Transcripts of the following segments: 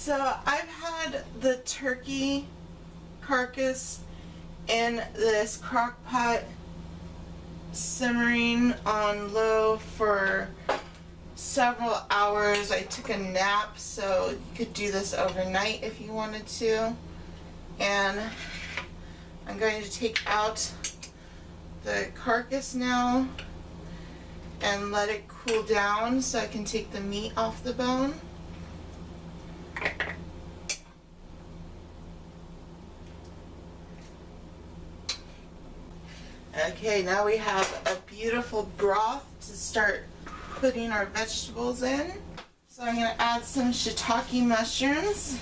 So I've had the turkey carcass in this crock pot simmering on low for several hours. I took a nap, so you could do this overnight if you wanted to. And I'm going to take out the carcass now and let it cool down so I can take the meat off the bone. Okay, now we have a beautiful broth to start putting our vegetables in. So I'm going to add some shiitake mushrooms.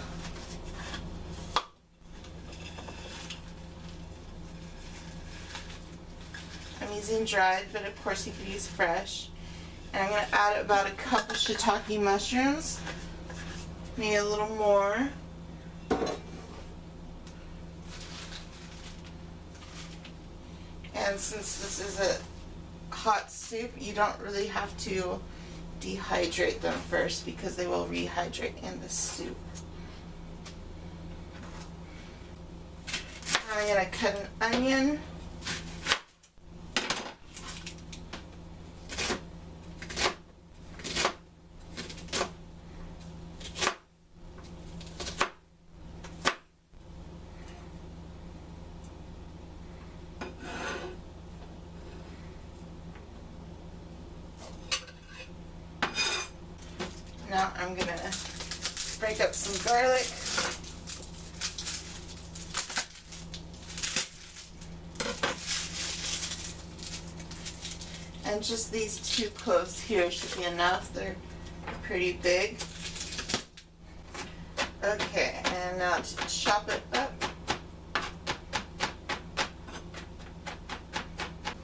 I'm using dried, but of course you could use fresh. And I'm going to add about a cup of shiitake mushrooms, maybe a little more. And since this is a hot soup, you don't really have to dehydrate them first because they will rehydrate in the soup. I'm going to cut an onion. Now I'm going to break up some garlic. And just these 2 cloves here should be enough. They're pretty big. Okay, and now to chop it up.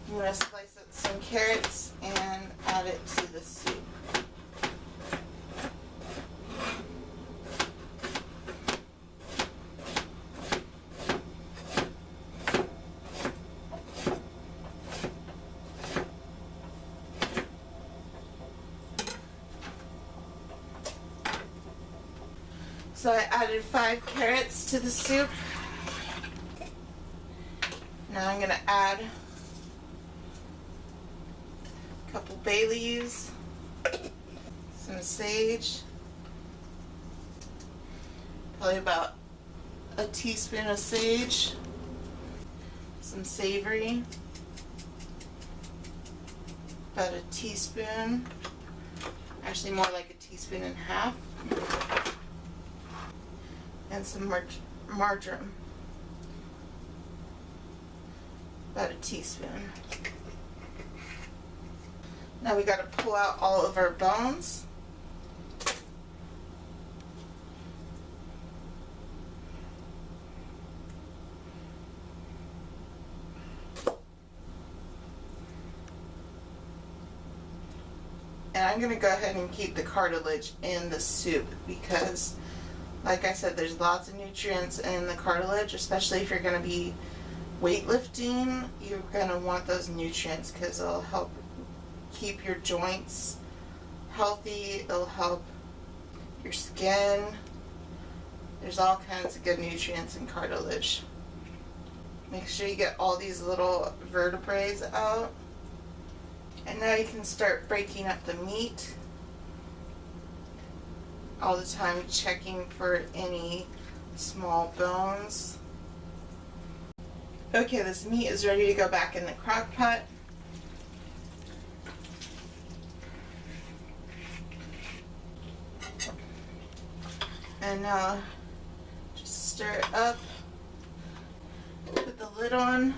I'm going to slice up some carrots and add it to the soup. So I added 5 carrots to the soup. Now I'm going to add a couple bay leaves, some sage, probably about a teaspoon of sage, some savory, about a teaspoon, actually more like a teaspoon and a half. And some marjoram, about a teaspoon. Now we got to pull out all of our bones. And I'm going to go ahead and keep the cartilage in the soup because, like I said, there's lots of nutrients in the cartilage, especially if you're going to be weightlifting. You're going to want those nutrients because it'll help keep your joints healthy. It'll help your skin. There's all kinds of good nutrients in cartilage. Make sure you get all these little vertebrae out. And now you can start breaking up the meat. All the time checking for any small bones. Okay, this meat is ready to go back in the crock pot. And now just stir it up, put the lid on,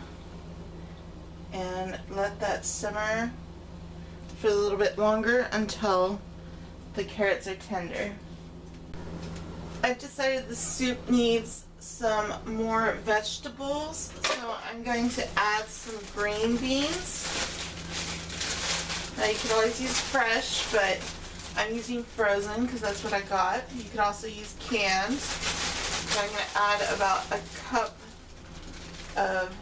and let that simmer for a little bit longer until the carrots are tender. I've decided the soup needs some more vegetables, so I'm going to add some green beans. Now you could always use fresh, but I'm using frozen because that's what I got. You could also use canned. So I'm going to add about a cup of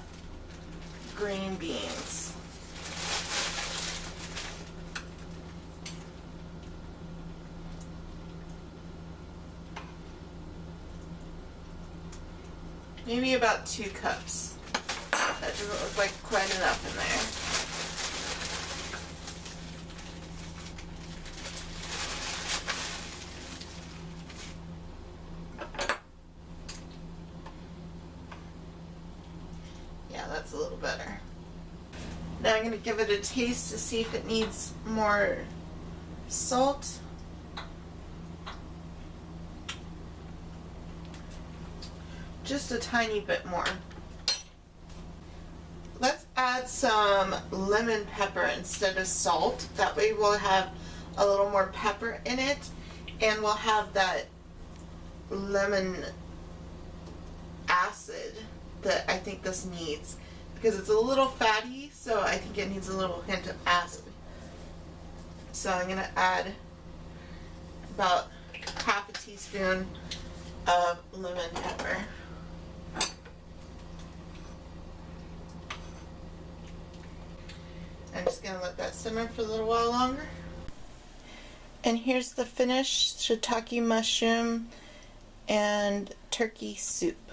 green beans. maybe about 2 cups. That doesn't look like quite enough in there. Yeah, that's a little better. Now I'm going to give it a taste to see if it needs more salt. Just a tiny bit more. Let's add some lemon pepper instead of salt. That way we'll have a little more pepper in it, and we'll have that lemon acid that I think this needs, because it's a little fatty, so I think it needs a little hint of acid. So I'm going to add about half a teaspoon of lemon pepper. I'm just going to let that simmer for a little while longer. And here's the finished shiitake mushroom and turkey soup.